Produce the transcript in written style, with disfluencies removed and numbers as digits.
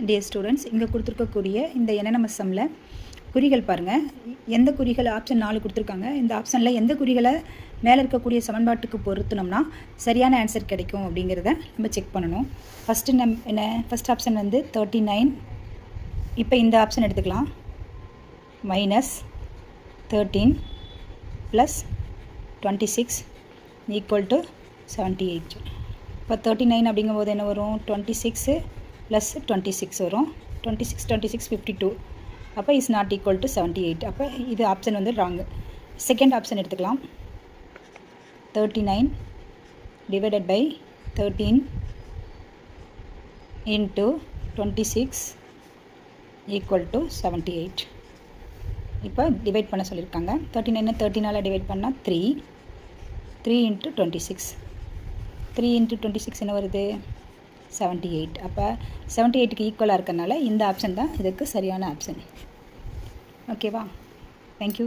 Dear students, இங்கே கொடுத்துருக்கக்கூடிய இந்த என்என்எம்எஸ் சம்மில் குறிகள் பாருங்கள். எந்த குறிகள் ஆப்ஷன் 4 கொடுத்துருக்காங்க. இந்த ஆப்ஷனில் எந்த குறிகளை மேலே இருக்கக்கூடிய சமன்பாட்டுக்கு பொருத்தினோம்னா சரியான ஆன்சர் கிடைக்கும் அப்படிங்கிறத நம்ம செக் பண்ணணும். ஃபஸ்ட் ஆப்ஷன் வந்து 39. இப்போ இந்த ஆப்ஷன் எடுத்துக்கலாம். -13 + 26 = 78. இப்போ 39 அப்படிங்கும்போது என்ன வரும்? 26 + 26 வரும். 26 52. அப்போ இஸ் நாட் ஈக்குவல் டு 78. அப்போ இது ஆப்ஷன் வந்து ராங்கு. செகண்ட் ஆப்ஷன் எடுத்துக்கலாம். 39 / 13 × 26 = 78. இப்போ டிவைட் பண்ண சொல்லியிருக்காங்க. 39 13ஆல் டிவைட் பண்ணால் 3 × 26. 3 × 26 என்ன வருது? 78. அப்போ 78க்கு ஈக்குவலாக இருக்கறனால இந்த ஆப்ஷன் தான் இதுக்கு சரியான ஆப்ஷன். ஓகேவா? தேங்க்யூ.